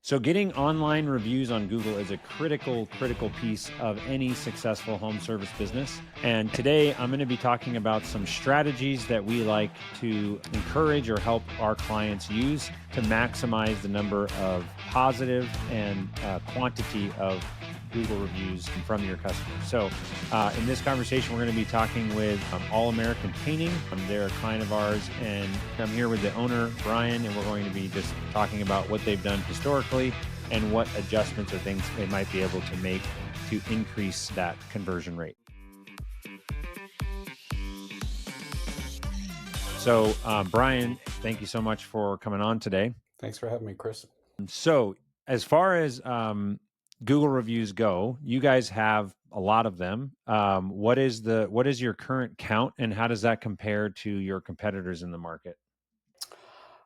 So getting online reviews on Google is a critical piece of any successful home service business. And today I'm going to be talking about some strategies that we like to encourage or help our clients use to maximize the number of positive and quantity of Google reviews from your customers. So, in this conversation, we're going to be talking with All American Painting. They're a client of ours, and I'm here with the owner, Brian, and we're going to be just talking about what they've done historically and what adjustments or things they might be able to make to increase that conversion rate. So, Brian, thank you so much for coming on today. Thanks for having me, Chris. So, as far as Google reviews go, you guys have a lot of them. What is your current count, and how does that compare to your competitors in the market?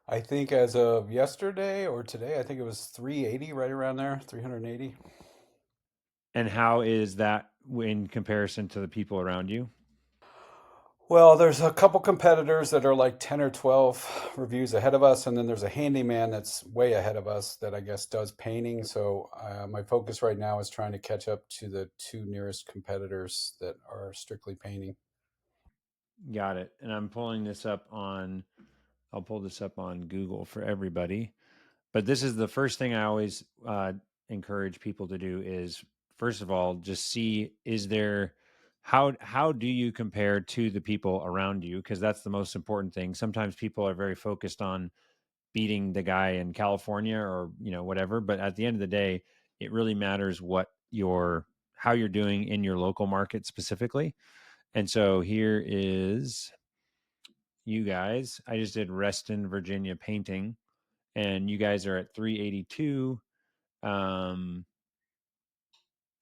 I think as of yesterday or today, I think it was 380, right around there, 380. And how is that in comparison to the people around you? Well, there's a couple competitors that are like 10 or 12 reviews ahead of us, and then there's a handyman that's way ahead of us that I guess does painting. So my focus right now is trying to catch up to the two nearest competitors that are strictly painting. Got it. And I'm pulling this up on. I'll pull this up on Google for everybody. But this is the first thing I always encourage people to do is, first of all, just see, is there, how do you compare to the people around you, because that's the most important thing. Sometimes people are very focused on beating the guy in California or whatever, but at the end of the day, it really matters how you're doing in your local market specifically. And so here is you guys. I just did Reston, Virginia painting, and you guys are at 382,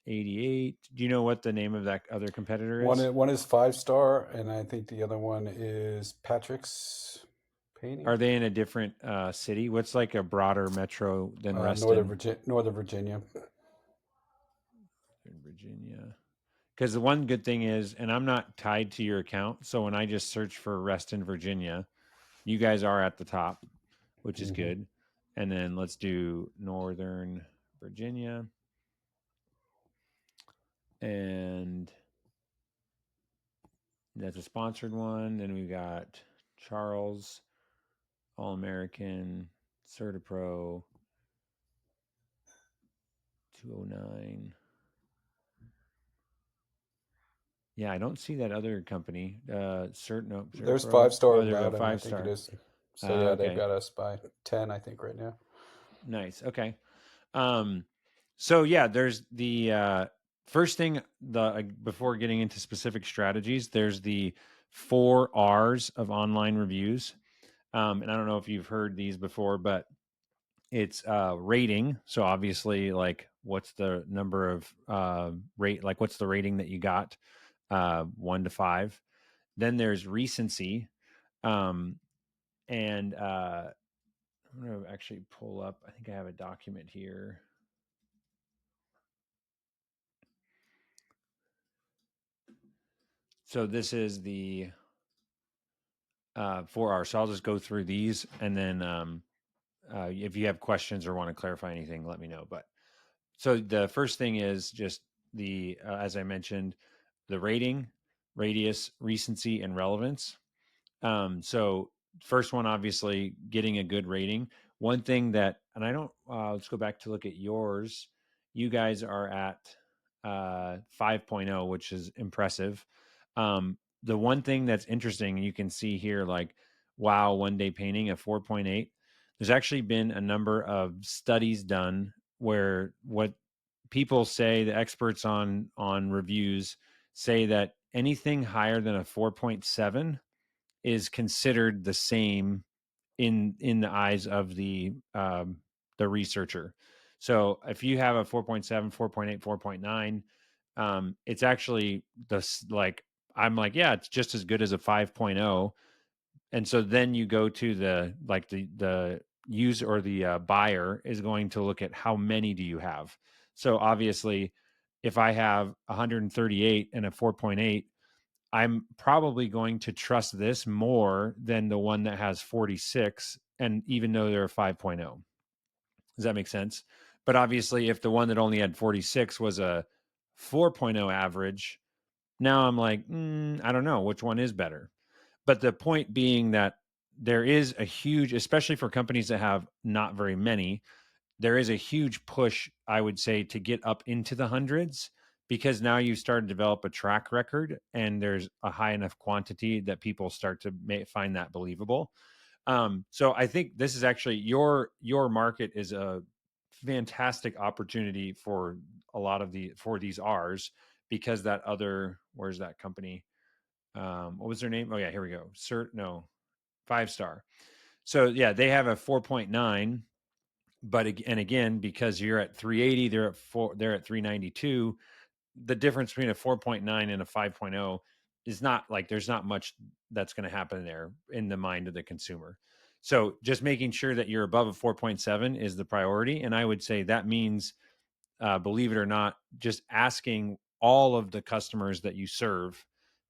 88. Do you know what the name of that other competitor is? One is 5 star, and I think the other one is Patrick's Painting, Are they in a different city? What's like a broader metro than Reston? Northern Virginia. In Virginia. Because the one good thing is, and I'm not tied to your account, so when I just search for Reston, Virginia, you guys are at the top, which is Mm-hmm. good. And then let's do Northern Virginia. And that's a sponsored one. Then we got Charles, All American, CertaPro, 209. Yeah, I don't see that other company. There's CertaPro. 5 star Oh, and there we go, Bowden, I five think it star. is. So yeah, they've Okay, got us by 10, I think, right now. nice. Okay. Um, so yeah, there's the first thing before getting into specific strategies, there's the 4 R's of online reviews. And I don't know if you've heard these before, but it's rating. So obviously, like, what's the number of rate? Like, what's the rating that you got? 1 to 5. Then there's recency, um, and I'm going to actually pull up. I think I have a document here. So this is the 4 hours. So I'll just go through these, and then if you have questions or want to clarify anything, let me know. But so the first thing is just the as I mentioned, the rating, radius, recency, and relevance. So first one, obviously, getting a good rating. One thing that, and I don't, let's go back to look at yours. You guys are at 5.0, which is impressive. The one thing that's interesting, and you can see here, like, wow, one day painting a 4.8. There's actually been a number of studies done where what people say, the experts on reviews say that anything higher than a 4.7 is considered the same in the eyes of the researcher. So if you have a 4.7, 4.8, 4.9, it's actually this, like, I'm like, yeah, it's just as good as a 5.0. And so then you go to the user, or the buyer is going to look at how many do you have. So obviously, if I have 138 and a 4.8, I'm probably going to trust this more than the one that has 46, and even though they're a 5.0. Does that make sense? But obviously, if the one that only had 46 was a 4.0 average, now I'm like, I don't know which one is better. But the point being that there is a huge, especially for companies that have not very many, there is a huge push, I would say, to get up into the hundreds because now you start to develop a track record and there's a high enough quantity that people start to find that believable. So I think this is actually your market is a fantastic opportunity for a lot of for these R's because that other where's that company? What was their name? Oh yeah, here we go. Cert no 5 star. So yeah, they have a 4.9, but and again because you're at 380, they're at 392. The difference between a 4.9 and a 5.0 is not like there's not much that's going to happen there in the mind of the consumer. So just making sure that you're above a 4.7 is the priority. And I would say that means, believe it or not, just asking all of the customers that you serve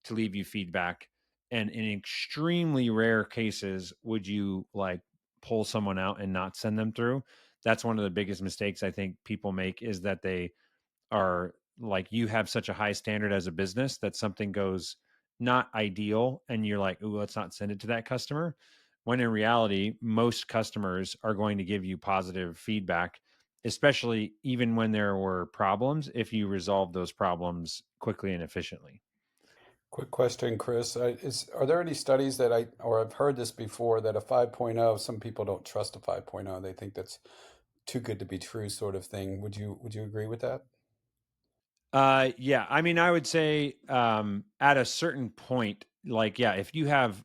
to leave you feedback. And in extremely rare cases, would you like pull someone out and not send them through? That's one of the biggest mistakes I think people make is that they are like you have such a high standard as a business that something goes not ideal and you're like, "Ooh, let's not send it to that customer." When in reality, most customers are going to give you positive feedback, especially even when there were problems, if you resolve those problems quickly and efficiently. Quick question, Chris. Are there any studies that or I've heard this before, that a 5.0, some people don't trust a 5.0. They think that's too good to be true sort of thing. Would you agree with that? Yeah, I mean, I would say at a certain point, like, yeah, if you have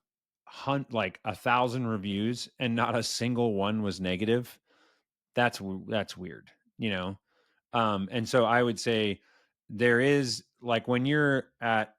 like 1,000 reviews and not a single one was negative, that's weird, you know. And so I would say there is like when you're at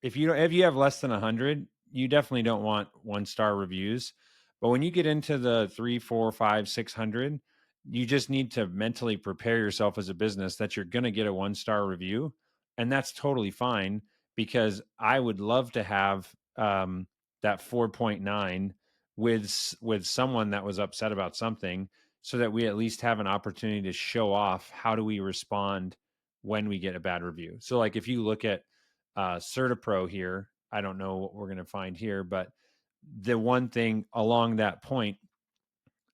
if you have less than 100, you definitely don't want 1 star reviews. But when you get into the three, four, five, 600, you just need to mentally prepare yourself as a business that you're going to get a 1 star review, and that's totally fine because I would love to have that 4.9 with someone that was upset about something, so that we at least have an opportunity to show off how do we respond when we get a bad review. So, like if you look at CertaPro here. I don't know what we're going to find here, but the one thing along that point,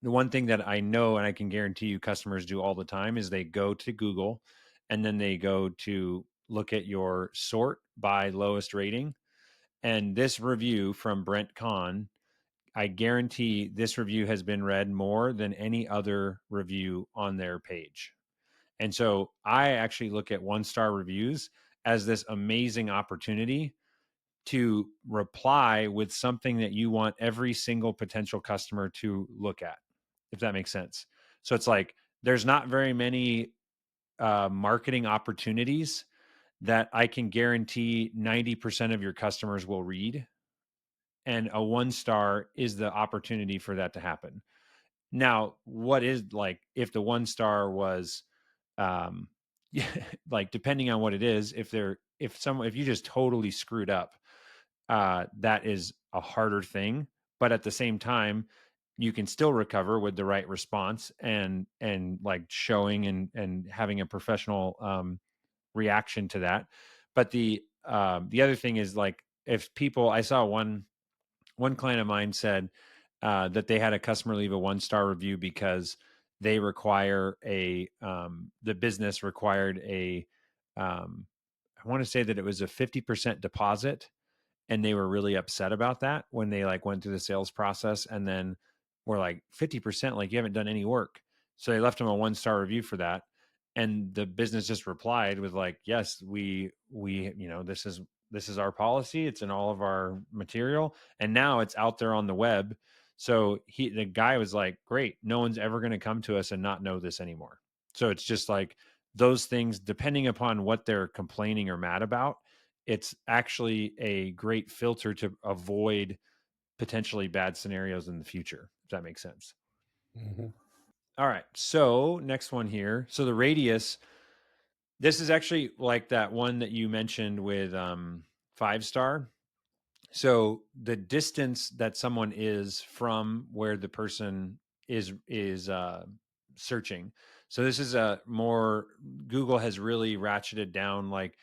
the one thing that I know and I can guarantee you customers do all the time is they go to Google and then they go to look at your sort by lowest rating. And this review from Brent Kahn, I guarantee this review has been read more than any other review on their page. And so I actually look at 1 star reviews as this amazing opportunity to reply with something that you want every single potential customer to look at, if that makes sense. So it's like there's not very many marketing opportunities that I can guarantee 90% of your customers will read. And a 1 star is the opportunity for that to happen. Now, what is like if the 1 star was um like depending on what it is, if you just totally screwed up, that is a harder thing. But at the same time, you can still recover with the right response and like showing and having a professional reaction to that. But the other thing is like if people, I saw one client of mine said that they had a customer leave a 1 star review because they require the business required um, I want to say that it was a 50% deposit, and they were really upset about that when they like went through the sales process and then were like 50%, like you haven't done any work. So they left them a 1 star review for that. And the business just replied with like, yes, we, this is our policy. It's in all of our material. And now it's out there on the web. So the guy was like, great, no one's ever going to come to us and not know this anymore. So it's just like those things, depending upon what they're complaining or mad about, it's actually a great filter to avoid potentially bad scenarios in the future, if that makes sense. Hmm. All right. So, next one here. So, the radius, this is actually like that one that you mentioned with 5 star. So, the distance that someone is from where the person is searching. So this is a more, Google has really ratcheted down like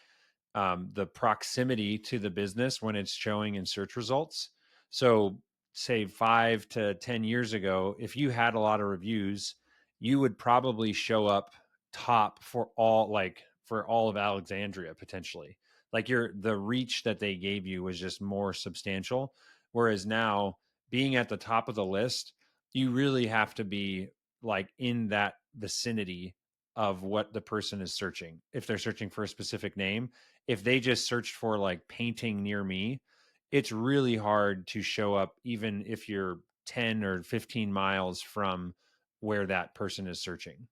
the proximity to the business when it's showing in search results. So, say 5 to 10 years ago, if you had a lot of reviews, you would probably show up top for all, like for all of Alexandria potentially. Like the reach that they gave you was just more substantial. Whereas now, being at the top of the list, you really have to be like in that vicinity of what the person is searching. If they're searching for a specific name, if they just searched for like painting near me, it's really hard to show up even if you're 10 or 15 miles from where that person is searching.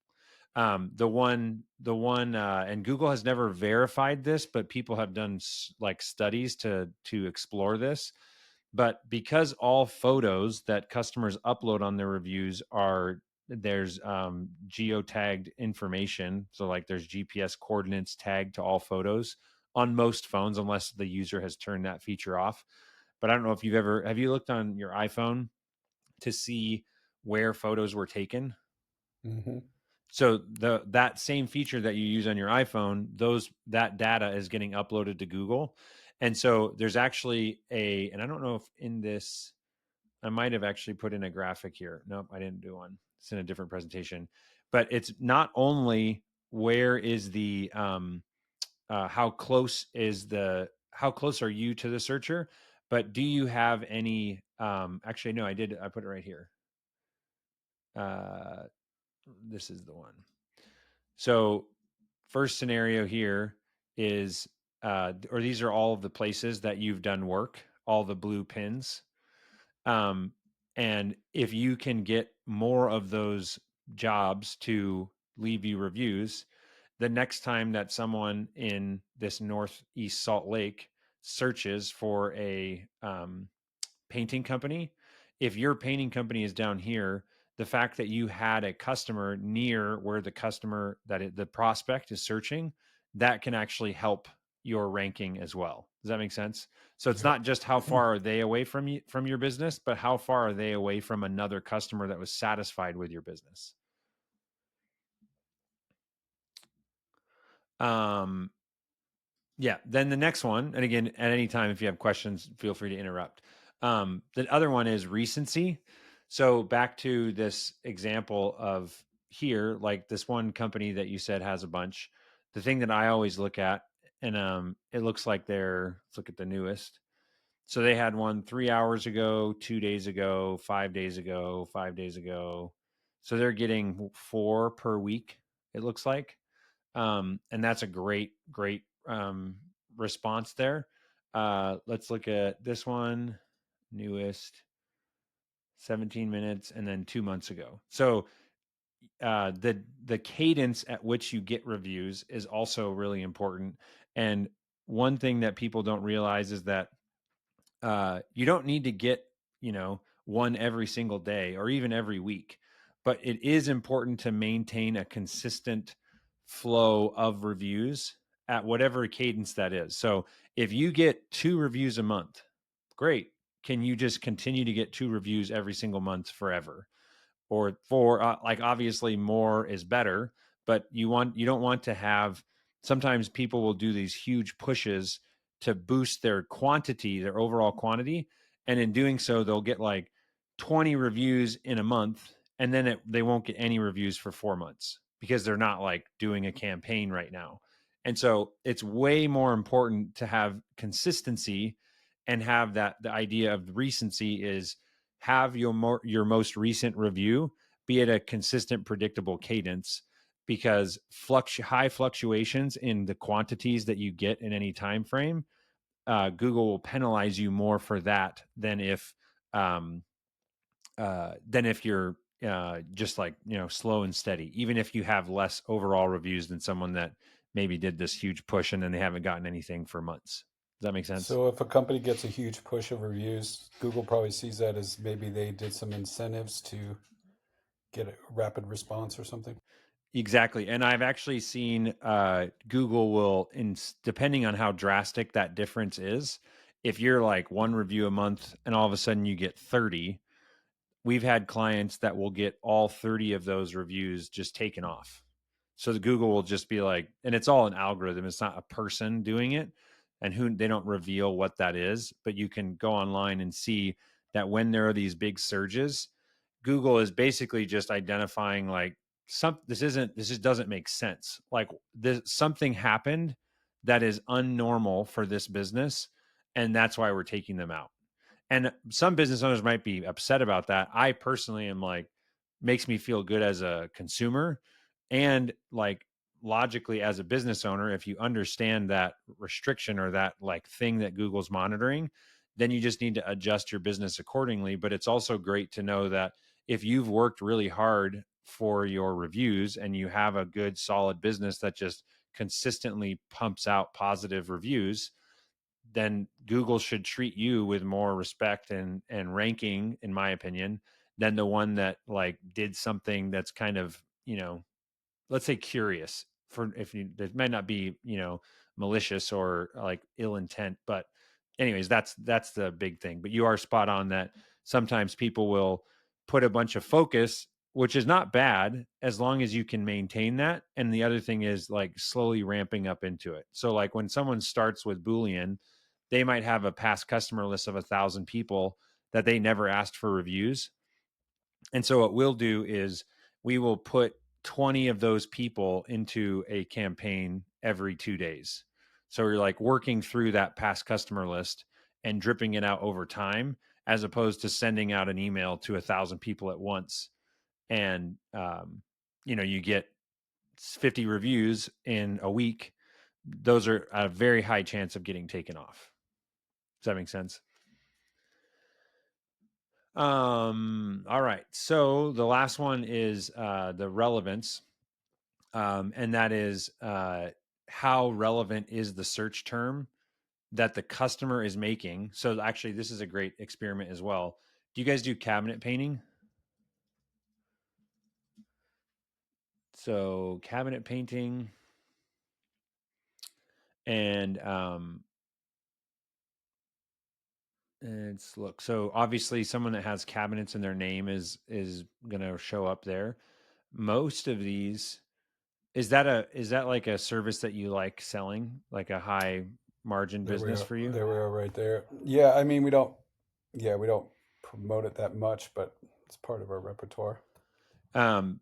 And Google has never verified this, but people have done like studies to explore this. But because all photos that customers upload on their reviews are, there's geo-tagged information, so like there's GPS coordinates tagged to all photos on most phones, unless the user has turned that feature off. But I don't know if have you looked on your iPhone to see where photos were taken? Hmm. So that same feature that you use on your iPhone, that data is getting uploaded to Google. And so there's actually and I don't know if in this, I might have actually put in a graphic here. Nope, I didn't do one. It's in a different presentation. But it's not only where is the how close are you to the searcher, but do you have any actually no, I put it right here. Uh this is the one. So first scenario here is or these are all of the places that you've done work, all the blue pins. Um, and if you can get more of those jobs to leave you reviews, the next time that someone in this Northeast Salt Lake searches for a painting company, if your painting company is down here, the fact that you had a customer near where the customer the prospect is searching, that can actually help your ranking as well. Does that make sense? So it's Yep. not just how far are they away from you, from your business, but how far are they away from another customer that was satisfied with your business. Um, Yeah. Then the next one, and again, at any time, if you have questions, feel free to interrupt. The other one is recency. So back to this example of here, like this one company that you said has a bunch. The thing that I always look at, and it looks like let's look at the newest. So they had one 3 hours ago, 2 days ago, 5 days ago, 5 days ago. So they're getting 4 per week, it looks like. And that's a great response there. Let's look at this one, newest, 17 minutes, and then 2 months ago. So the cadence at which you get reviews is also really important. And one thing that people don't realize is that you don't need to get, one every single day or even every week, but it is important to maintain a consistent flow of reviews at whatever cadence that is. So if you get 2 reviews a month, great. Can you just continue to get 2 reviews every single month forever? Or for like, obviously more is better, but you don't want to have, sometimes people will do these huge pushes to boost their quantity, their overall quantity, and in doing so they'll get like 20 reviews in a month, and then they won't get any reviews for 4 months because they're not like doing a campaign right now. And so it's way more important to have consistency, and have that, the idea of recency is, have your most recent review be at a consistent, predictable cadence, because high fluctuations in the quantities that you get in any time frame, Google will penalize you more for that um, than if you're just like, slow and steady. Even if you have less overall reviews than someone that maybe did this huge push and then they haven't gotten anything for months. Does that make sense? So if a company gets a huge push of reviews, Google probably sees that as maybe they did some incentives to get a rapid response or something. Exactly. And I've actually seen Google will, depending on how drastic that difference is, if you're like 1 review a month and all of a sudden you get 30, we've had clients that will get all 30 of those reviews just taken off. So the Google will just be like, and it's all an algorithm. It's not a person doing it, and who they don't reveal what that is, but you can go online and see that when there are these big surges, Google is basically just identifying like this just doesn't make sense. Like this something happened that is unnormal for this business, and that's why we're taking them out. And some business owners might be upset about that. I personally am like, makes me feel good as a consumer, and like logically as a business owner, if you understand that restriction or that like thing that Google's monitoring, then you just need to adjust your business accordingly. But it's also great to know that if you've worked really hard for your reviews and you have a good solid business that just consistently pumps out positive reviews, then Google should treat you with more respect and ranking, in my opinion, than the one that like did something that's kind of, let's say curious. For if you it might not be, malicious or like ill intent, but anyways, that's the big thing. But you are spot on that sometimes people will put a bunch of focus, which is not bad as long as you can maintain that. And the other thing is like slowly ramping up into it. So like when someone starts with Boolean, they might have a past customer list of 1,000 people that they never asked for reviews. And so what we'll do is we will put 20 of those people into a campaign every 2 days. So we're like working through that past customer list and dripping it out over time, as opposed to sending out an email to 1,000 people at once. And, you get 50 reviews in a week. Those are a very high chance of getting taken off. Does that make sense? All right. So the last one is the relevance. And that is how relevant is the search term that the customer is making. So actually, this is a great experiment as well. Do you guys do cabinet painting? So cabinet painting, and it's look. So obviously, someone that has cabinets in their name is going to show up there. Most of these, is that like a service that you like selling, like a high margin There we business are. for you? There we are, right there. Yeah, I mean, we don't. Yeah, we don't promote it that much, but it's part of our repertoire.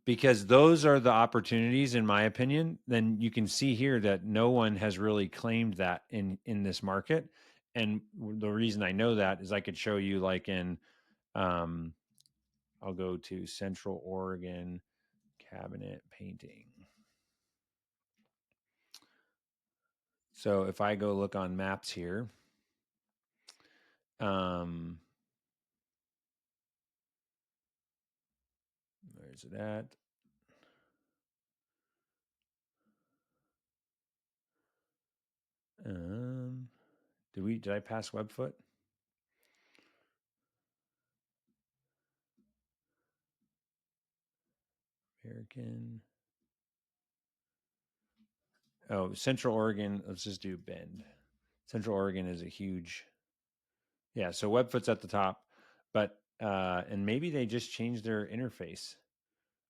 Because those are the opportunities, in my opinion. Then you can see here that no one has really claimed that in this market. And the reason I know that is I could show you like in, um, I'll go to Central Oregon cabinet painting. So if I go look on maps here, um, where's it at? Um, did I pass Webfoot? American. Oh, Central Oregon. Let's just do Bend. Central Oregon is a huge. Yeah, so Webfoot's at the top, but and maybe they just changed their interface,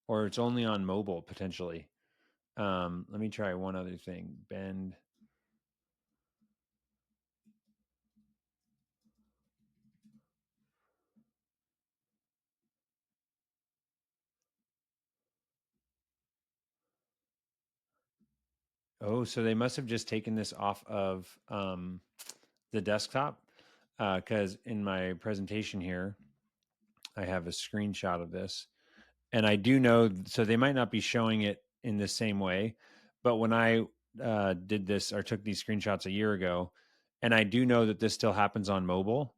or it's only on mobile potentially. Let me try one other thing. Bend. Oh, so they must have just taken this off of the desktop, because in my presentation here, I have a screenshot of this. And I do know, so they might not be showing it in the same way, but when I did this or took these screenshots a year ago, and I do know that this still happens on mobile,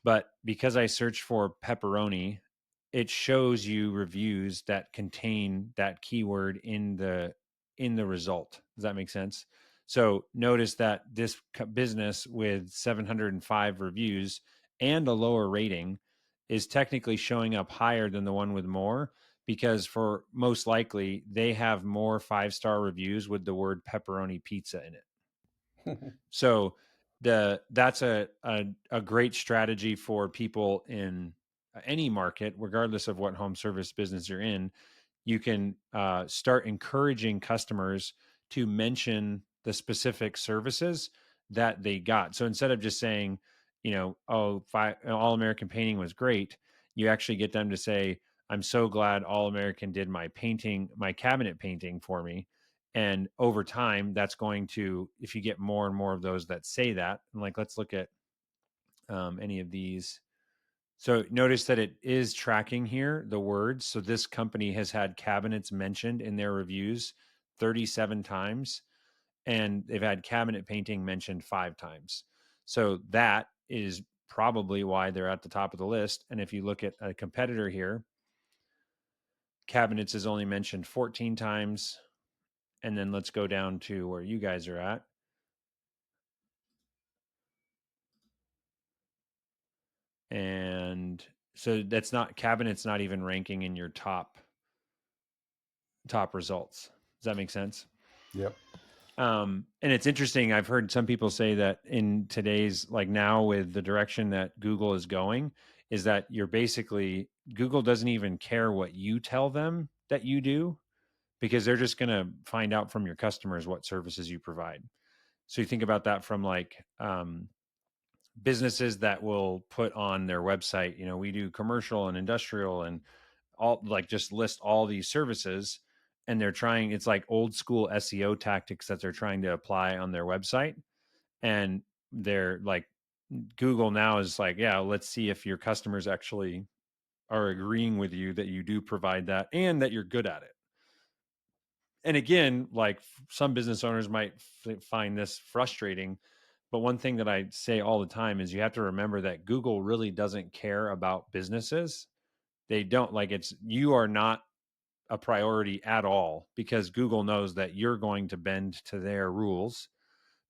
but because I searched for pepperoni, it shows you reviews that contain that keyword in the result. Does that make sense? So notice that this business with 705 reviews and a lower rating is technically showing up higher than the one with more, because for most likely they have more 5-star reviews with the word pepperoni pizza in it. So that's a great strategy for people in any market, regardless of what home service business you're in, you can start encouraging customers to mention the specific services that they got. So instead of just saying, oh, All American Painting was great, you actually get them to say, I'm so glad All American did my cabinet painting for me. And over time, that's going to, if you get more and more of those that say that, and like, let's look at any of these. So notice that it is tracking here the words. So this company has had cabinets mentioned in their reviews 37 times, and they've had cabinet painting mentioned 5 times. So that is probably why they're at the top of the list. And if you look at a competitor here, cabinets is only mentioned 14 times. And then let's go down to where you guys are at. And so that's not, cabinets not even ranking in your top results. Does that make sense? Yep. And it's interesting. I've heard some people say that in today's, like now with the direction that Google is going, is that you're basically, Google doesn't even care what you tell them that you do, because they're just going to find out from your customers what services you provide. So you think about that from like businesses that will put on their website, we do commercial and industrial and all, like just list all these services, and they're trying, it's like old school SEO tactics that they're trying to apply on their website. And they're like, Google now is like, yeah, let's see if your customers actually are agreeing with you that you do provide that and that you're good at it. And again, like some business owners might find this frustrating, but one thing that I say all the time is you have to remember that Google really doesn't care about businesses. They don't, like, it's, you are not a priority at all, because Google knows that you're going to bend to their rules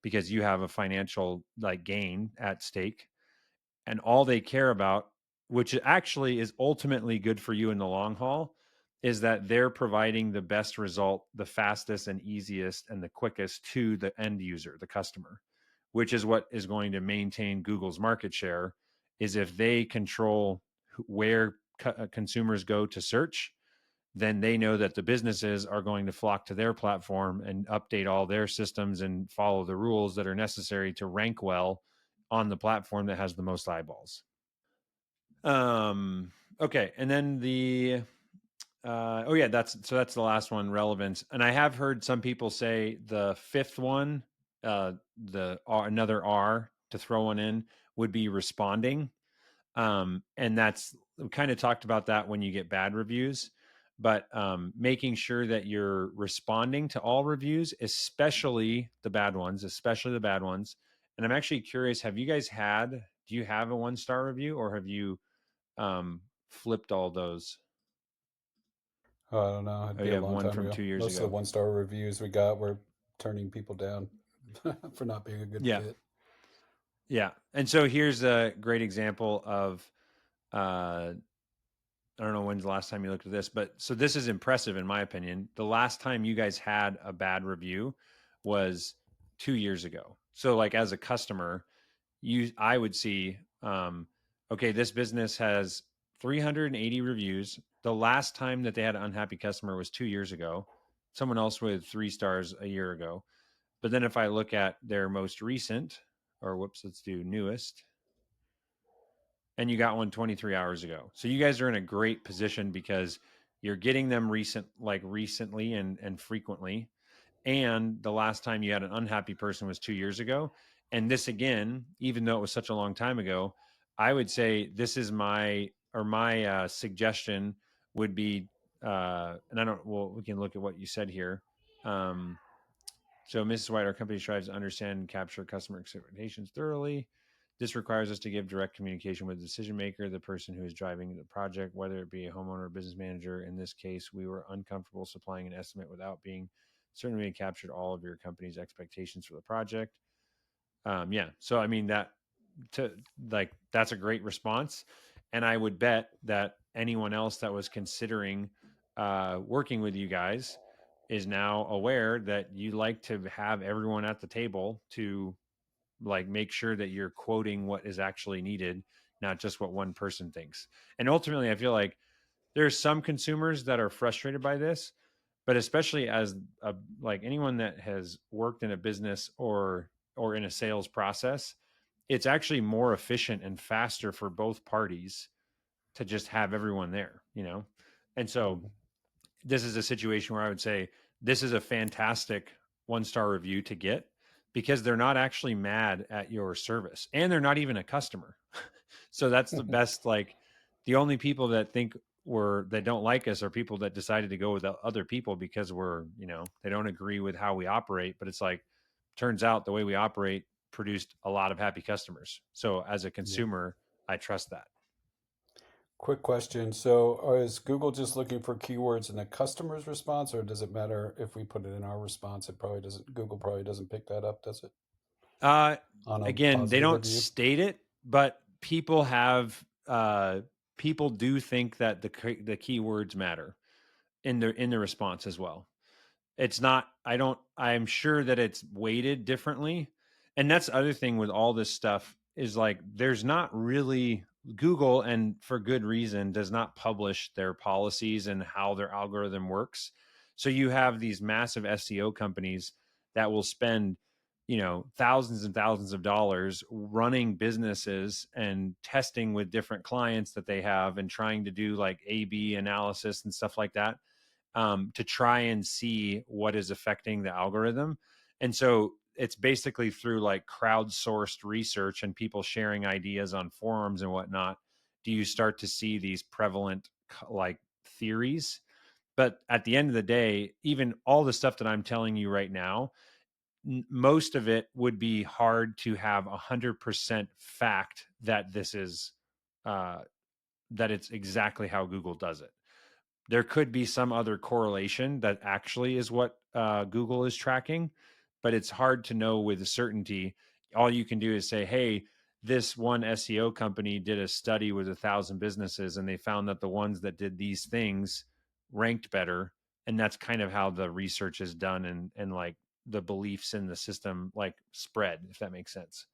because you have a financial like gain at stake. And all they care about, which actually is ultimately good for you in the long haul, is that they're providing the best result, the fastest and easiest and the quickest to the end user, the customer, which is what is going to maintain Google's market share. Is if they control where consumers go to search, then they know that the businesses are going to flock to their platform and update all their systems and follow the rules that are necessary to rank well on the platform that has the most eyeballs. Okay, and then the oh yeah, that's the last one, relevance. And I have heard some people say the fifth one, the R, another R to throw one in, would be responding. And that's, we kind of talked about that when you get bad reviews, but making sure that you're responding to all reviews, especially the bad ones, And I'm actually curious, do you have a 1-star review, or have you flipped all those? I don't know. It'd Oh, be you a have long one time from ago. 2 years Most of the ago. 1-star reviews we got were turning people down for not being a good Yeah. fit. Yeah. And so here's a great example of, I don't know when's the last time you looked at this, but so this is impressive in my opinion. The last time you guys had a bad review was 2 years ago. So like as a customer, I would see, okay, this business has 380 reviews. The last time that they had an unhappy customer was 2 years ago. Someone else with 3 stars a year ago. But then if I look at their most recent, or whoops, let's do newest, and you got one 23 hours ago. So you guys are in a great position because you're getting them recently and frequently. And the last time you had an unhappy person was 2 years ago. And this again, even though it was such a long time ago, I would say this is my suggestion would be, and I don't, well, we can look at what you said here. Um, so, Mrs. White, our company strives to understand and capture customer expectations thoroughly. This requires us to give direct communication with the decision maker, the person who is driving the project, whether it be a homeowner or business manager. In this case, we were uncomfortable supplying an estimate without being certain we had captured all of your company's expectations for the project. Yeah. So, I mean, to like, that's a great response. And I would bet that anyone else that was considering working with you guys is now aware that you like to have everyone at the table to like make sure that you're quoting what is actually needed, not just what one person thinks. And ultimately, I feel like there's some consumers that are frustrated by this, but especially as like anyone that has worked in a business or in a sales process, it's actually more efficient and faster for both parties to just have everyone there, you know? And so Mhm. this is a situation where I would say this is a fantastic 1-star review to get because they're not actually mad at your service and they're not even a customer. So that's the best. Like the only people that think we're that don't like us are people that decided to go with other people because we're, they don't agree with how we operate. But it's like, turns out the way we operate produced a lot of happy customers. So as a Yeah. consumer, I trust that. Quick question. So, is Google just looking for keywords in the customer's response, or does it matter if we put it in our response? It probably doesn't. Google probably doesn't pick that up, does it? Uh, On a Again, they positive don't review. state it, but people do think that the keywords matter in the response as well. It's not, I'm sure that it's weighted differently. And that's the other thing with all this stuff is like there's not really Google, and for good reason, does not publish their policies and how their algorithm works. So you have these massive SEO companies that will spend, thousands and thousands of dollars running businesses and testing with different clients that they have and trying to do like A/B analysis and stuff like that, to try and see what is affecting the algorithm. And so it's basically through like crowdsourced research and people sharing ideas on forums and whatnot. Do you start to see these prevalent like theories? But at the end of the day, even all the stuff that I'm telling you right now, most of it would be hard to have 100% fact that this is, uh, that it's exactly how Google does it. There could be some other correlation that actually is what Google is tracking, but it's hard to know with certainty. All you can do is say, hey, this one SEO company did a study with 1,000 businesses and they found that the ones that did these things ranked better. And that's kind of how the research is done, and like the beliefs in the system like spread, if that makes sense.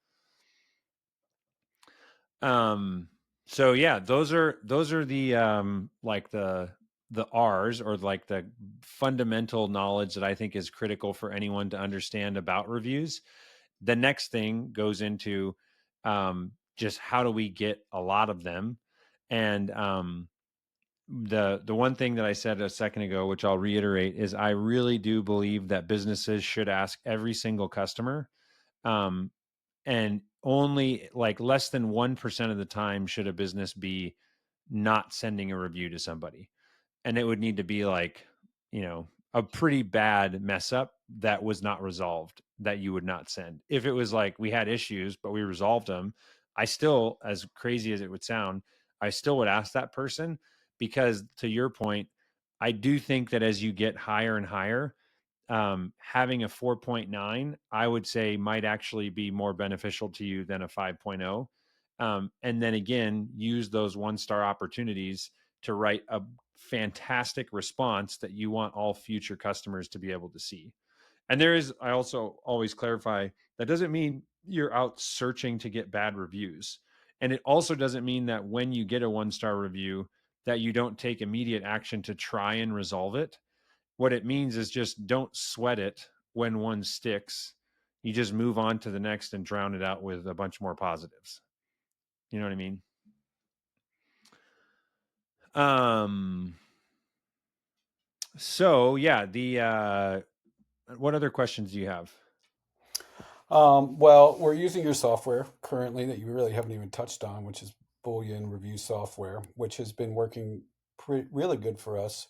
Um, so yeah, those are the like the R's, or like the fundamental knowledge that I think is critical for anyone to understand about reviews. The next thing goes into just how do we get a lot of them, and the one thing that I said a second ago, which I'll reiterate, is I really do believe that businesses should ask every single customer, um, and only like less than 1% of the time should a business be not sending a review to somebody. And it would need to be like, a pretty bad mess up that was not resolved that you would not send. If it was like we had issues but we resolved them, I still, as crazy as it would sound, I still would ask that person, because to your point, I do think that as you get higher and higher, having a 4.9, I would say, might actually be more beneficial to you than a 5.0. And then again, use those 1-star opportunities to write a fantastic response that you want all future customers to be able to see. And I also always clarify, that doesn't mean you're out searching to get bad reviews. And it also doesn't mean that when you get a 1-star review, that you don't take immediate action to try and resolve it. What it means is just don't sweat it when one sticks. You just move on to the next and drown it out with a bunch more positives. You know what I mean? Um so yeah, the what other questions do you have? Well, we're using your software currently that you really haven't even touched on, which is Boolean review software, which has been working really good for us.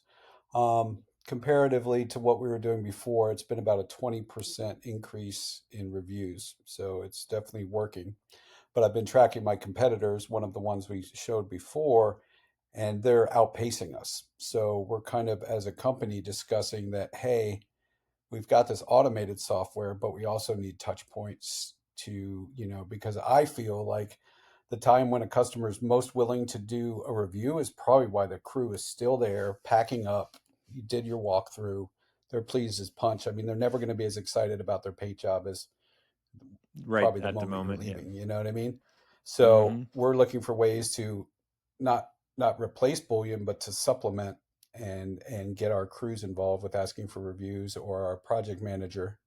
Comparatively to what we were doing before, it's been about a 20% increase in reviews. So it's definitely working. But I've been tracking my competitors, one of the ones we showed before, and they're outpacing us. So we're kind of, as a company, discussing that, hey, we've got this automated software, but we also need touch points to, because I feel like the time when a customer is most willing to do a review is probably why the crew is still there packing up. You did your walkthrough. They're pleased as punch. I mean, they're never going to be as excited about their paint job as Right probably the at the moment you're moment, yeah. leaving. You know what I mean? So Hmm. we're looking for ways to not not replace Boolean, but to supplement and get our crews involved with asking for reviews, or our project manager.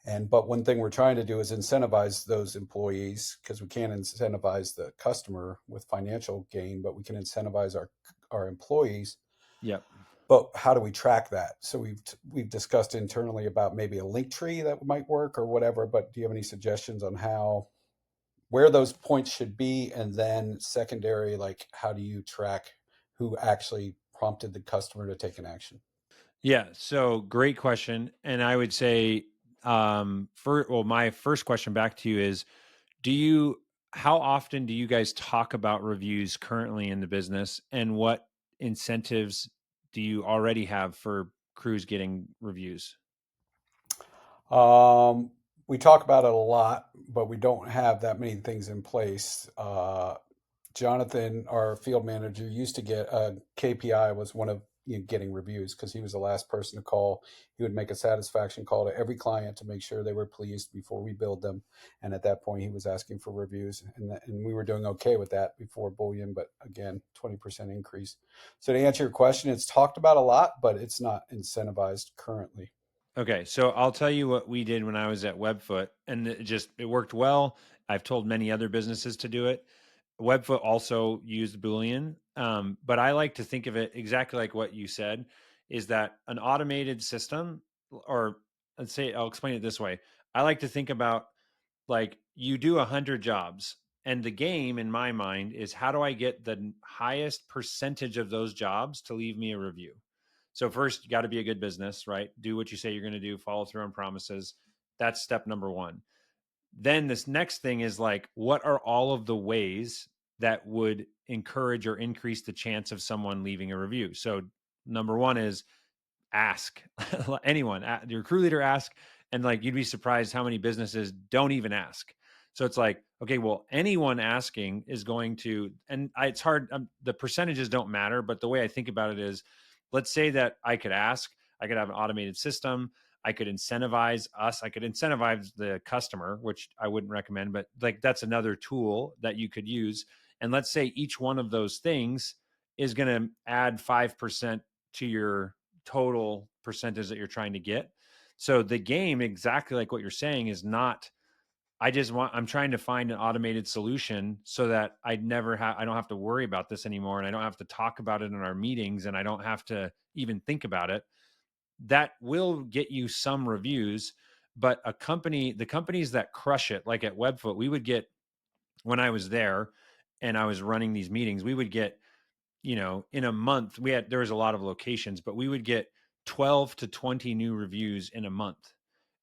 And but one thing we're trying to do is incentivize those employees, because we can't incentivize the customer with financial gain, but we can incentivize our employees. Yep. But how do we track that? So we've discussed internally about maybe a link tree that might work or whatever. But do you have any suggestions on how, where those points should be, and then secondary, like how do you track who actually prompted the customer to take an action? Yeah. So great question. And I would say, my first question back to you is, do you, how often do you guys talk about reviews currently in the business, and what incentives do you already have for crews getting reviews? Um, we talk about it a lot, but we don't have that many things in place. Jonathan, our field manager, used to get a KPI was one of, getting reviews, because he was the last person to call. He would make a satisfaction call to every client to make sure they were pleased before we billed them. And at that point, he was asking for reviews, and we were doing okay with that before Bullion. But again, 20% increase. So to answer your question, it's talked about a lot, but it's not incentivized currently. Okay, so I'll tell you what we did when I was at Webfoot, and it worked well. I've told many other businesses to do it. Webfoot also used Boolean, but I like to think of it exactly like what you said, is that an automated system, or let's say, I'll explain it this way. I like to think about, like, you do 100 jobs, and the game in my mind is, how do I get the highest percentage of those jobs to leave me a review? So first, you got to be a good business, right? Do what you say you're going to do, follow through on promises. That's step number one. Then this next thing is, like, what are all of the ways that would encourage or increase the chance of someone leaving a review? So number one is ask. Anyone, your crew leader, ask. And, like, you'd be surprised how many businesses don't even ask. So it's like, okay, well, anyone asking is going to, and it's hard, the percentages don't matter, but the way I think about it is, let's say that I could ask, I could have an automated system, I could incentivize us, I could incentivize the customer, which I wouldn't recommend, but, like, that's another tool that you could use. And let's say each one of those things is going to add 5% to your total percentage that you're trying to get. So the game, exactly like what you're saying, is not, I'm trying to find an automated solution so that I don't have to worry about this anymore. And I don't have to talk about it in our meetings, and I don't have to even think about it. That will get you some reviews. But the companies that crush it, like at Webfoot, we would get, when I was there and I was running these meetings, we would get, in a month, there was a lot of locations, but we would get 12 to 20 new reviews in a month.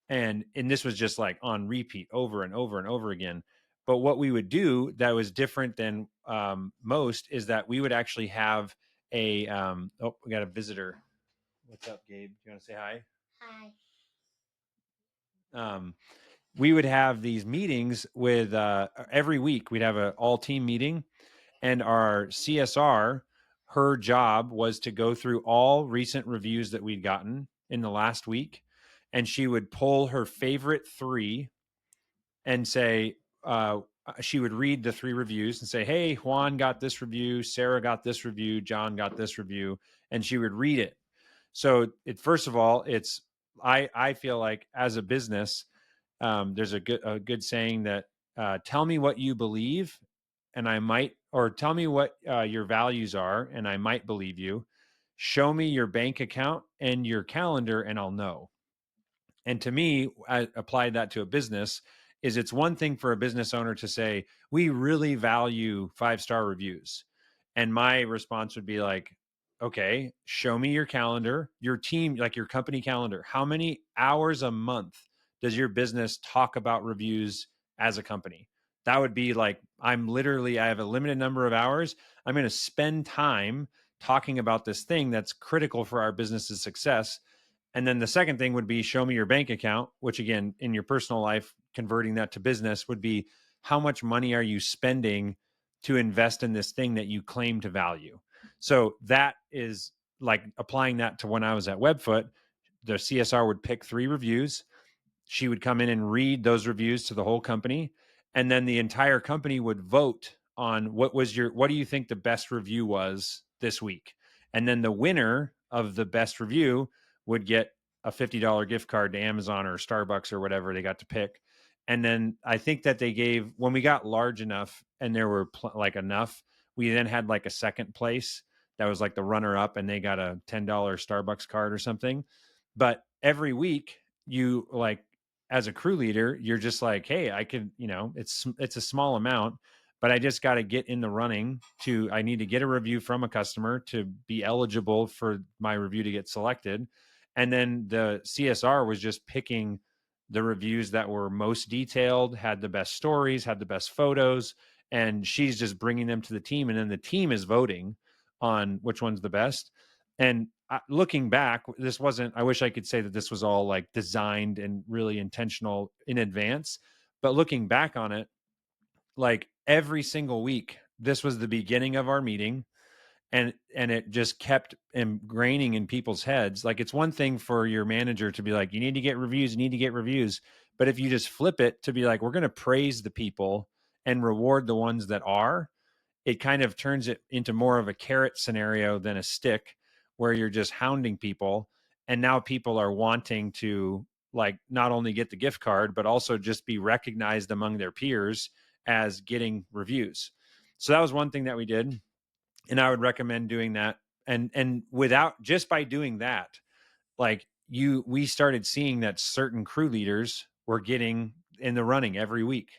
And this was just like on repeat over and over and over again. But what we would do that was different than most is that we would actually have we got a visitor. What's up, Gabe? Do you want to say hi? Hi. Um, we would have these meetings with, every week we'd have an all team meeting, and our CSR, her job was to go through all recent reviews that we'd gotten in the last week, and she would pull her favorite three and say, she would read the three reviews and say, hey, Juan got this review, Sarah got this review, John got this review, and she would read it. So first of all, I feel like, as a business, there's a good saying that, tell me what you believe, and I might, or tell me what your values are, and I might believe you. Show me your bank account and your calendar, and I'll know. And to me, I applied that to a business. It's one thing for a business owner to say, we really value 5-star reviews. And my response would be like, okay, show me your calendar, your team, like your company calendar. How many hours a month does your business talk about reviews as a company? That would be like, I have a limited number of hours. I'm going to spend time talking about this thing that's critical for our business's success. And then the second thing would be, show me your bank account, which, again, in your personal life, converting that to business would be, how much money are you spending to invest in this thing that you claim to value? So that is like applying that to when I was at Webfoot. The CSR would pick 3 reviews. She would come in and read those reviews to the whole company. And then the entire company would vote on what do you think the best review was this week. And then the winner of the best review would get a $50 gift card to Amazon or Starbucks or whatever they got to pick. And then I think that they gave, when we got large enough and there were like enough, we then had like a second place that was like the runner up, and they got a $10 Starbucks card or something. But every week, you like, as a crew leader, you're just like, hey, I could, it's a small amount, but I just got to get in the running I need to get a review from a customer to be eligible for my review to get selected. And then the CSR was just picking the reviews that were most detailed, had the best stories, had the best photos, and she's just bringing them to the team. And then the team is voting on which one's the best. And looking back, this wasn't, I wish I could say that this was all like designed and really intentional in advance. But looking back on it, like every single week, this was the beginning of our meeting. And it just kept ingraining in people's heads. Like, it's one thing for your manager to be like, you need to get reviews, you need to get reviews. But if you just flip it to be like, we're going to praise the people and reward the ones that are, it kind of turns it into more of a carrot scenario than a stick, where you're just hounding people. And now people are wanting to, like, not only get the gift card, but also just be recognized among their peers as getting reviews. So that was one thing that we did. And I would recommend doing that. And without, just by doing that, like, we started seeing that certain crew leaders were getting in the running every week.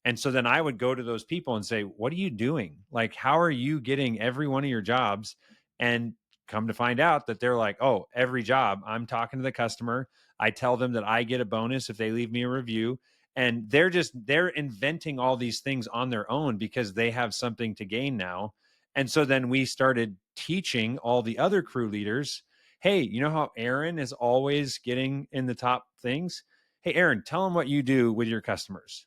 And so then I would go to those people and say, what are you doing? Like, how are you getting every one of your jobs? And come to find out that they're like, oh, every job I'm talking to the customer. I tell them that I get a bonus if they leave me a review. And they're inventing all these things on their own because they have something to gain now. And so then we started teaching all the other crew leaders, hey, you know how Aaron is always getting in the top things? Hey, Aaron, tell them what you do with your customers.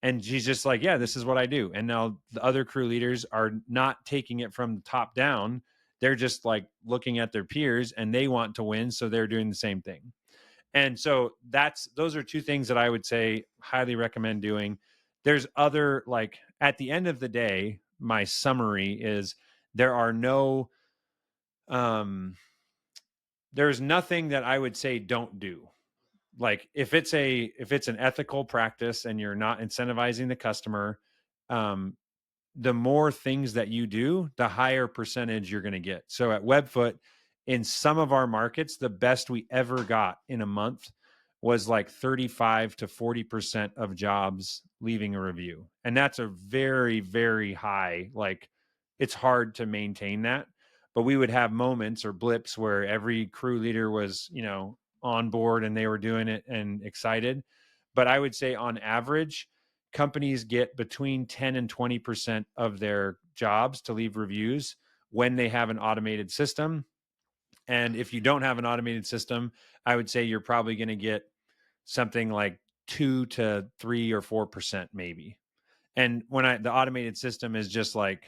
And she's just like, yeah, this is what I do. And now the other crew leaders are not taking it from the top down. They're just like looking at their peers and they want to win. So they're doing the same thing. And so those are two things that I would say highly recommend doing. There's other, like, at the end of the day, my summary is there are no, um, there's nothing that I would say don't do. Like, if it's an ethical practice and you're not incentivizing the customer, um, the more things that you do, the higher percentage you're going to get. So at Webfoot, in some of our markets, the best we ever got in a month was like 35 to 40% of jobs leaving a review. And that's a very, very high, like, it's hard to maintain that. But we would have moments or blips where every crew leader was, on board and they were doing it and excited. But I would say on average, companies get between 10 and 20% of their jobs to leave reviews when they have an automated system. And if you don't have an automated system, I would say you're probably going to get something like 2 to 3 or 4% maybe. And the automated system is just like,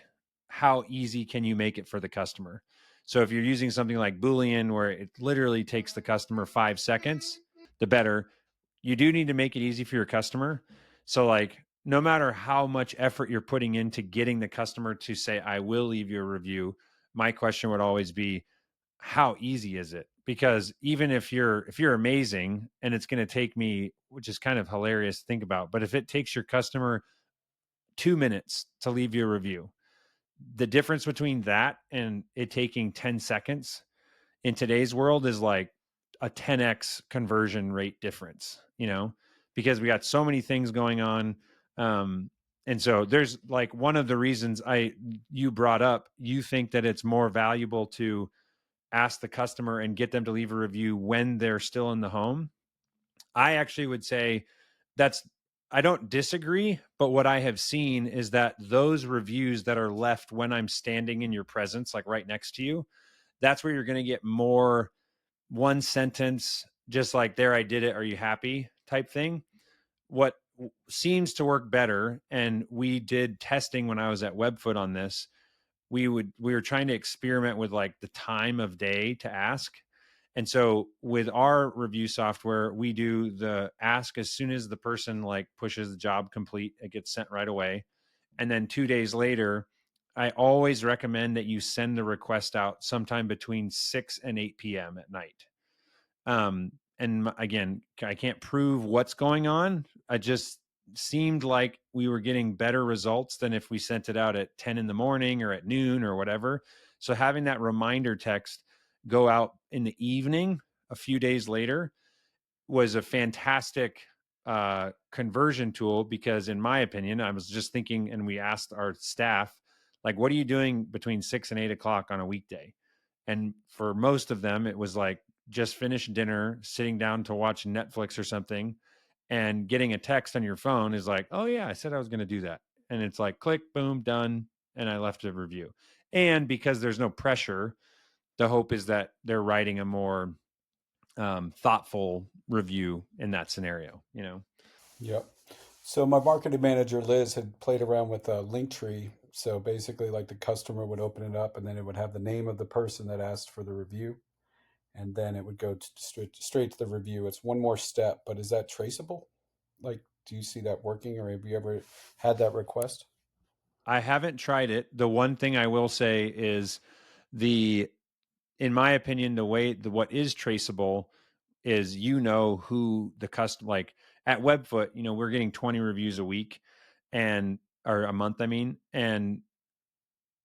how easy can you make it for the customer? So if you're using something like Boolean, where it literally takes the customer 5 seconds, the better. You do need to make it easy for your customer. So, like, no matter how much effort you're putting into getting the customer to say, I will leave you a review, my question would always be, how easy is it? Because even if you're amazing, and it's going to take me, which is kind of hilarious to think about, but if it takes your customer 2 minutes to leave you a review, the difference between that and it taking 10 seconds in today's world is like a 10x conversion rate difference, because we got so many things going on. And so there's, like, one of the reasons you brought up, you think that it's more valuable to ask the customer and get them to leave a review when they're still in the home. I actually would say that's, I don't disagree, but what I have seen is that those reviews that are left when I'm standing in your presence, like right next to you, that's where you're going to get more one sentence, just like, there, I did it, are you happy, type thing. What seems to work better, and we did testing when I was at Webfoot on this, we were trying to experiment with, like, the time of day to ask. And so with our review software, we do the ask as soon as the person like pushes the job complete, it gets sent right away. And then 2 days later, I always recommend that you send the request out sometime between 6 and 8 p.m. at night. And again, I can't prove what's going on. I just seemed like we were getting better results than if we sent it out at 10 in the morning or at noon or whatever. So having that reminder text go out in the evening a few days later was a fantastic conversion tool, because in my opinion, I was just thinking, and we asked our staff, like, what are you doing between 6 and 8 o'clock on a weekday? And for most of them, it was like just finished dinner, sitting down to watch Netflix or something, and getting a text on your phone is like, oh yeah, I said I was going to do that. And it's like, click, boom, done. And I left a review. And because there's no pressure, the hope is that they're writing a more thoughtful review in that scenario, you know? Yep. So my marketing manager Liz had played around with a link tree. So basically, like the customer would open it up, and then it would have the name of the person that asked for the review, and then it would go straight to the review. It's one more step, but is that traceable? Like, do you see that working, or have you ever had that request? I haven't tried it. The one thing I will say is the, in my opinion, the way the what is traceable is, who the customer, like at Webfoot, we're getting 20 reviews a week, and or a month, I mean, and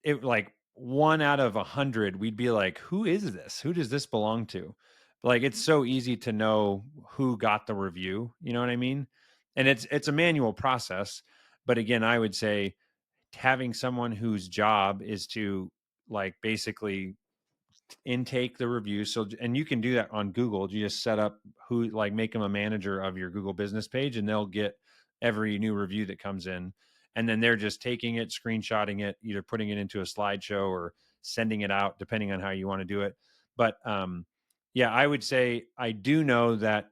it like one out of 100, we'd be like, who is this? Who does this belong to? Like, it's so easy to know who got the review. You know what I mean? And it's a manual process. But again, I would say having someone whose job is to like basically intake the reviews. So, and you can do that on Google. You just set up who, like, make them a manager of your Google business page, and they'll get every new review that comes in. And then they're just taking it, screenshotting it, either putting it into a slideshow or sending it out, depending on how you want to do it. But yeah, I would say I do know that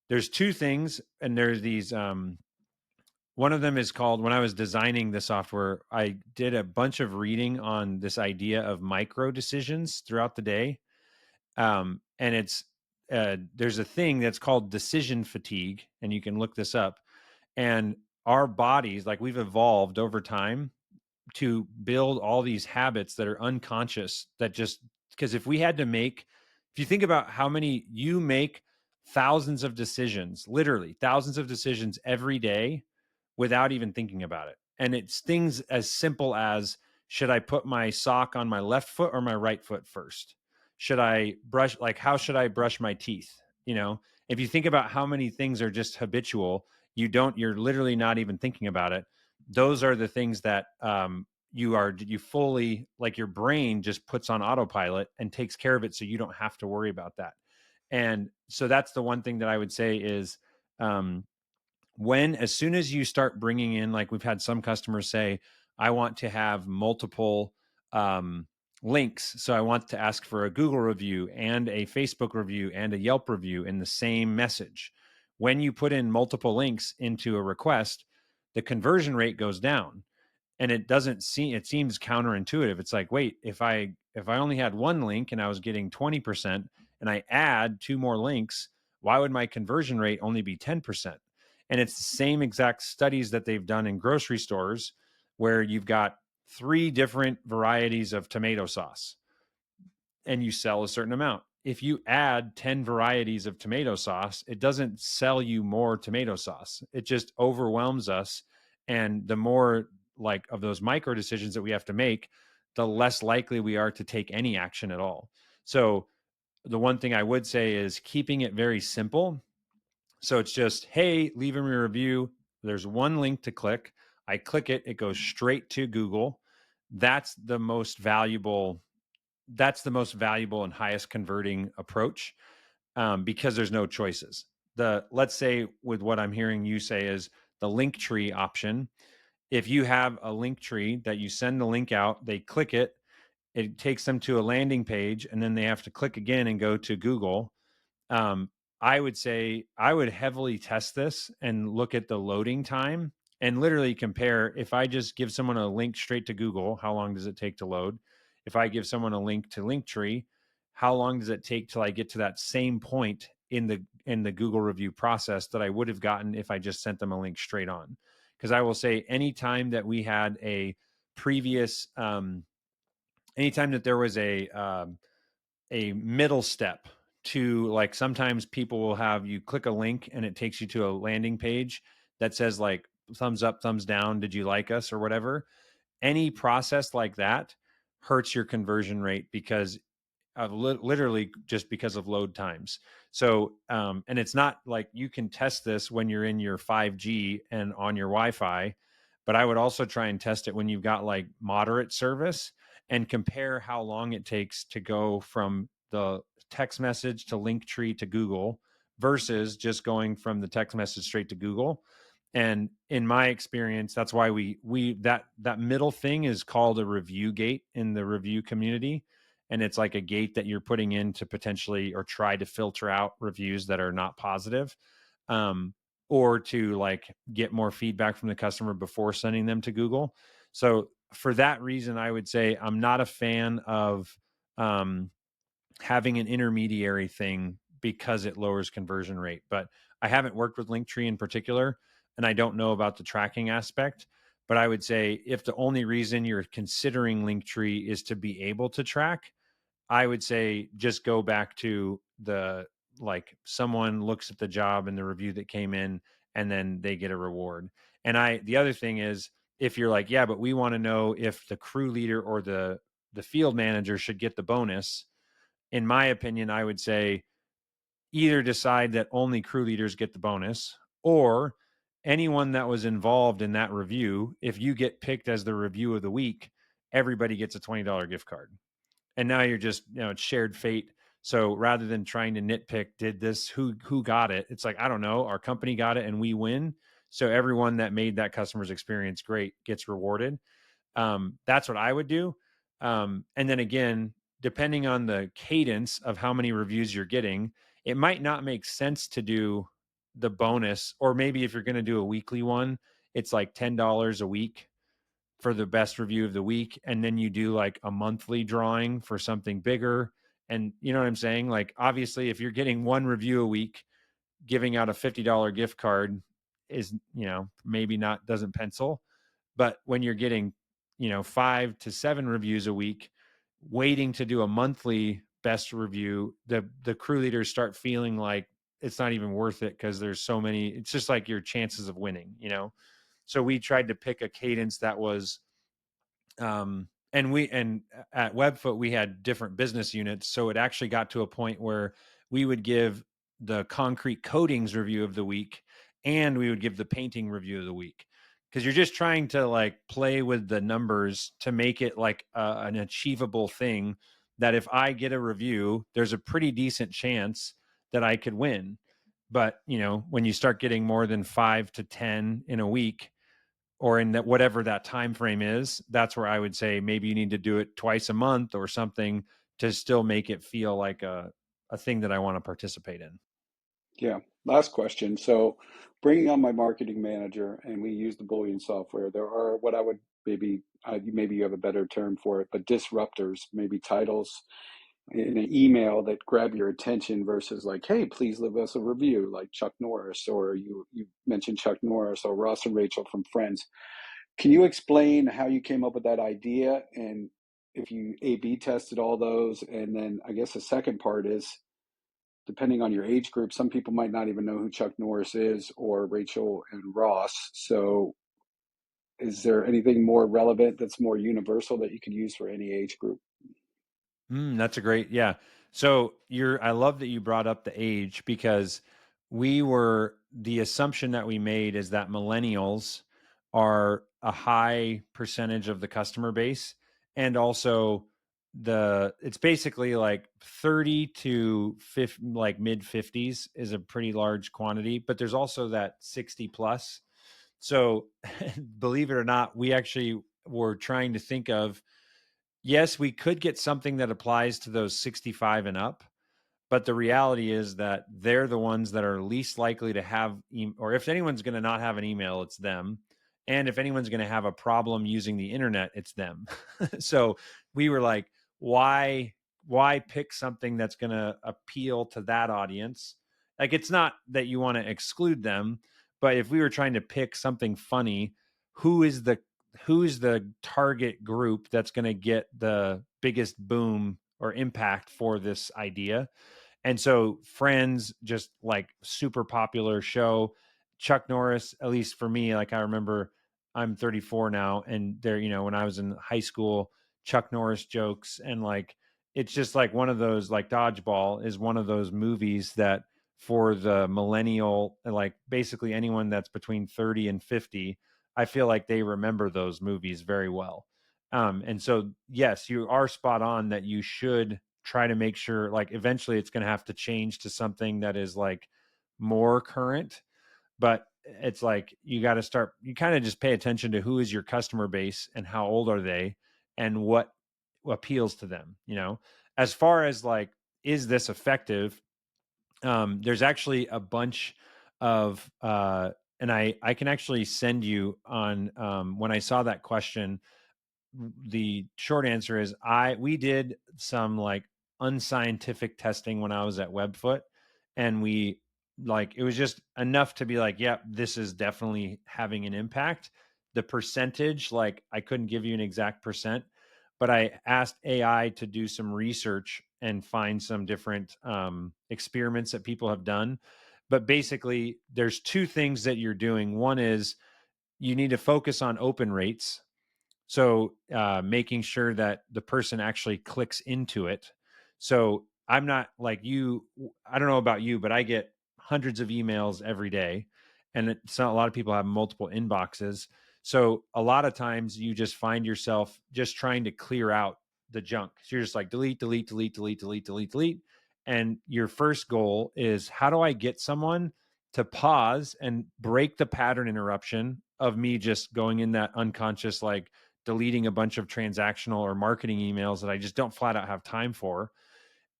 there's two things, and there's these. One of them is called, when I was designing the software, I did a bunch of reading on this idea of micro decisions throughout the day. And it's there's a thing that's called decision fatigue, and you can look this up. And our bodies, like, we've evolved over time to build all these habits that are unconscious, that just, because if you think about how many you make, thousands of decisions, literally thousands of decisions every day without even thinking about it. And it's things as simple as, should I put my sock on my left foot or my right foot first? Should I brush, like, how should I brush my teeth? If you think about how many things are just habitual, you're literally not even thinking about it. Those are the things that you fully, like, your brain just puts on autopilot and takes care of it, so you don't have to worry about that. And so that's the one thing that I would say is, um, as soon as you start bringing in, like, we've had some customers say, I want to have multiple links. So I want to ask for a Google review and a Facebook review and a Yelp review in the same message. When you put in multiple links into a request, the conversion rate goes down, and it seems counterintuitive. It's like, wait, if I only had one link and I was getting 20%, and I add two more links, why would my conversion rate only be 10%? And it's the same exact studies that they've done in grocery stores, where you've got three different varieties of tomato sauce and you sell a certain amount. If you add 10 varieties of tomato sauce, it doesn't sell you more tomato sauce. It just overwhelms us. And the more, like, of those micro decisions that we have to make, the less likely we are to take any action at all. So the one thing I would say is keeping it very simple. So it's just, hey, leave me a review. There's one link to click. I click it, it goes straight to Google. That's the most valuable and highest converting approach, because there's no choices. Let's say, with what I'm hearing you say, is the link tree option. If you have a link tree that you send the link out, they click it, it takes them to a landing page, and then they have to click again and go to Google. um, I would say I would heavily test this and look at the loading time, and literally compare, if I just give someone a link straight to Google, how long does it take to load? If I give someone a link to Linktree, how long does it take till I get to that same point in the Google review process that I would have gotten if I just sent them a link straight on? Because I will say, anytime that we had a previous, anytime that there was a middle step to, like, sometimes people will have you click a link and it takes you to a landing page that says like thumbs up, thumbs down, did you like us or whatever. Any process like that hurts your conversion rate because literally just because of load times. So, and it's not like you can test this when you're in your 5G and on your Wi-Fi, but I would also try and test it when you've got like moderate service and compare how long it takes to go from the text message to Linktree to Google versus just going from the text message straight to Google. And in my experience, that's why we that middle thing is called a review gate in the review community, and it's like a gate that you're putting in to potentially or try to filter out reviews that are not positive, um, or to like get more feedback from the customer before sending them to Google. So for that reason, I would say I'm not a fan of um, having an intermediary thing because it lowers conversion rate. But I haven't worked with Linktree in particular, and I don't know about the tracking aspect. But I would say if the only reason you're considering Linktree is to be able to track, I would say just go back to the, like, someone looks at the job and the review that came in and then they get a reward. And the other thing is, if you're like, yeah, but we want to know if the crew leader or the field manager should get the bonus. In my opinion, I would say either decide that only crew leaders get the bonus, or anyone that was involved in that review, if you get picked as the review of the week, everybody gets a $20 gift card. And now you're just, it's shared fate. So rather than trying to nitpick, did this, who got it, it's like, I don't know, our company got it and we win, so everyone that made that customer's experience great gets rewarded. That's what I would do. And then again, depending on the cadence of how many reviews you're getting, it might not make sense to do the bonus. Or maybe if you're going to do a weekly one, it's like $10 a week for the best review of the week. And then you do like a monthly drawing for something bigger. And you know what I'm saying? Like, obviously, if you're getting one review a week, giving out a $50 gift card is, maybe not, doesn't pencil. But when you're getting, 5 to 7 reviews a week, waiting to do a monthly best review, the crew leaders start feeling like it's not even worth it because there's so many. It's just like your chances of winning. So we tried to pick a cadence that was, and at Webfoot we had different business units, so it actually got to a point where we would give the concrete coatings review of the week and we would give the painting review of the week, because you're just trying to like play with the numbers to make it like an achievable thing, that if I get a review, there's a pretty decent chance that I could win. But when you start getting more than 5 to 10 in a week, or in that whatever that time frame is, that's where I would say maybe you need to do it twice a month or something to still make it feel like a thing that I want to participate in. Yeah. Last question. So, bringing on my marketing manager, and we use the Boolean software. There are what I would maybe you have a better term for it, but disruptors, maybe titles in an email that grab your attention versus like, hey, please leave us a review, like Chuck Norris, or you mentioned Chuck Norris or Ross and Rachel from Friends. Can you explain how you came up with that idea and if you A/B tested all those? And then I guess the second part is, depending on your age group, some people might not even know who Chuck Norris is or Rachel and Ross. So is there anything more relevant that's more universal that you could use for any age group? That's a great, yeah. So I love that you brought up the age, because the assumption that we made is that millennials are a high percentage of the customer base. And also it's basically like 30 to 50, like mid 50s is a pretty large quantity, but there's also that 60 plus. So believe it or not, we actually were trying to think of, yes, we could get something that applies to those 65 and up, but the reality is that they're the ones that are least likely to have, or if anyone's going to not have an email, it's them. And if anyone's going to have a problem using the internet, it's them. So we were like, why why pick something that's going to appeal to that audience? Like, it's not that you want to exclude them, but if we were trying to pick something funny, who is the target group that's going to get the biggest boom or impact for this idea? And so Friends, just like super popular show. Chuck Norris, at least for me, like I remember, I'm 34 now, and there, when I was in high school, Chuck Norris jokes, and like it's just like one of those, like Dodgeball is one of those movies that for the millennial, like basically anyone that's between 30 and 50, I feel like they remember those movies very well. And so yes, you are spot on that you should try to make sure, like eventually it's going to have to change to something that is like more current, but it's like you got to start, you kind of just pay attention to who is your customer base and how old are they and what appeals to them, as far as like, is this effective? There's actually a bunch of and I can actually send you on, when I saw that question, the short answer is we did some like unscientific testing when I was at Webfoot, and we, like, it was just enough to be like, yep, this is definitely having an impact. The percentage, like I couldn't give you an exact percent, but I asked AI to do some research and find some different experiments that people have done. But basically, there's two things that you're doing. One is you need to focus on open rates, so making sure that the person actually clicks into it. So I'm not like you. I don't know about you, but I get hundreds of emails every day, and it's not, a lot of people have multiple inboxes. So a lot of times you just find yourself just trying to clear out the junk. So you're just like delete, delete, delete, delete, delete, delete, delete. And your first goal is, how do I get someone to pause and break the pattern interruption of me just going in that unconscious, like deleting a bunch of transactional or marketing emails that I just don't flat out have time for.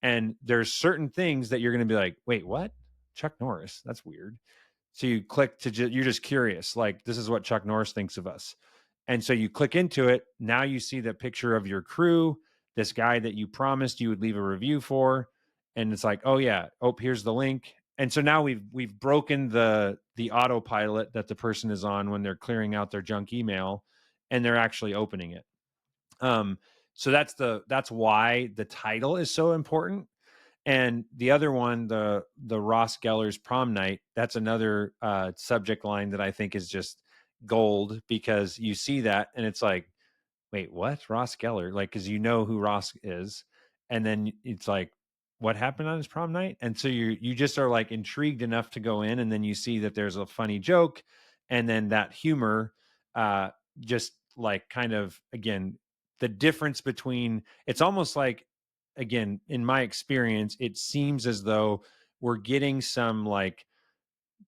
And there's certain things that you're going to be like, wait, what? Chuck Norris? That's weird. So you click to, you're just curious, like, this is what Chuck Norris thinks of us. And so you click into it. Now you see the picture of your crew, this guy that you promised you would leave a review for. And it's like, oh yeah, oh, here's the link. And so now we've broken the autopilot that the person is on when they're clearing out their junk email, and they're actually opening it. Um, so that's why the title is so important. And the other one, the Ross Geller's Prom Night, that's another subject line that I think is just gold, because you see that and it's like, wait, what? Ross Geller? Like, because you know who Ross is, and then it's like, what happened on his prom night? And so you just are like intrigued enough to go in, and then you see that there's a funny joke, and then that humor, uh, just like kind of, again, the difference between, it's almost like, again, in my experience, it seems as though we're getting some like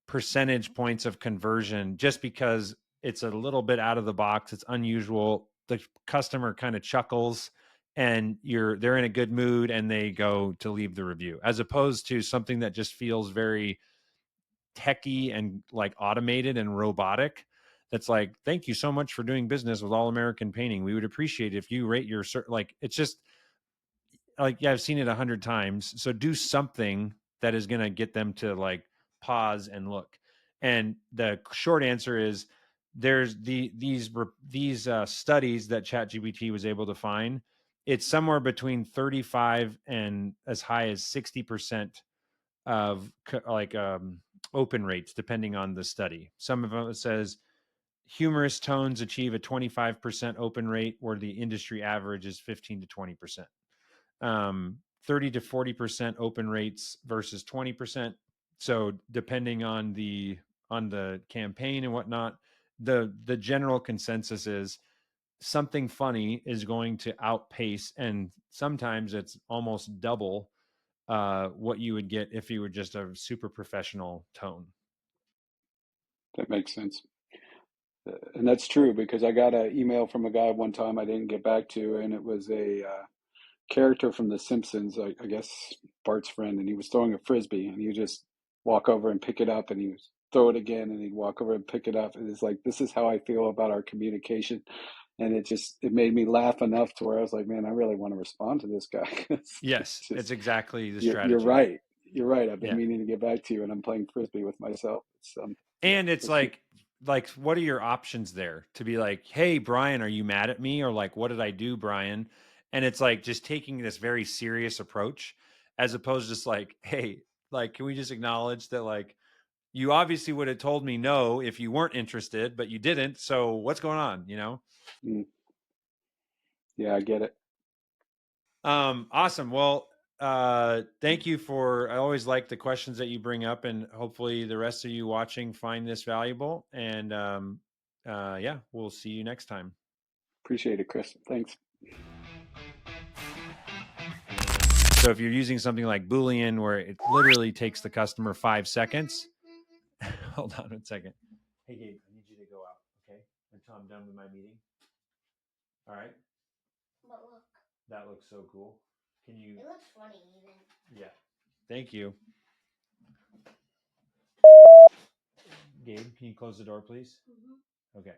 percentage points of conversion just because it's a little bit out of the box, it's unusual, the customer kind of chuckles, and they're in a good mood and they go to leave the review, as opposed to something that just feels very techy and like automated and robotic. That's like, thank you so much for doing business with All American Painting, we would appreciate it if you rate your like, it's just like, yeah, I've seen it 100 times. So do something that is going to get them to like pause and look. And the short answer is, there's these studies that ChatGPT was able to find. It's somewhere between 35 and as high as 60% of like open rates, depending on the study. Some of them, it says humorous tones achieve a 25% open rate, where the industry average is 15 to 20%. 30 to 40% open rates versus 20%. So depending on the campaign and whatnot, the general consensus is something funny is going to outpace, and sometimes it's almost double what you would get if you were just a super professional tone. That makes sense. And that's true because I got an email from a guy one time I didn't get back to, and it was a character from The Simpsons, I guess Bart's friend, and he was throwing a frisbee, and he would just walk over and pick it up, and he would throw it again, and he'd walk over and pick it up, and it's like, this is how I feel about our communication. and it made me laugh enough to where I was like, man, I really want to respond to this guy. Yes, It's just it's exactly the you're strategy. right. You're right. I've been Yeah. meaning to get back to you, and I'm playing frisbee with myself. Yeah, And it's let's keep. like what are your options there to be like, hey Brian, are you mad at me? Or like, what did I do, Brian? And it's like just taking this very serious approach as opposed to just like, hey, like, can we just acknowledge that like you obviously would have told me no if you weren't interested, but you didn't. So what's going on, you know? Mm, yeah, I get it. Awesome. Well, thank you for, I always like the questions that you bring up, and hopefully the rest of you watching find this valuable. And yeah, we'll see you next time. Appreciate it, Chris. Thanks. So if you're using something like Boolean, where it literally takes the customer 5 seconds, hold on one second. Hey, Gabe, I need you to go out, okay? Until I'm done with my meeting. All right. But look. That looks so cool. Can you? It looks funny, even. Yeah. Thank you. Gabe, can you close the door, please? Mm-hmm. Okay.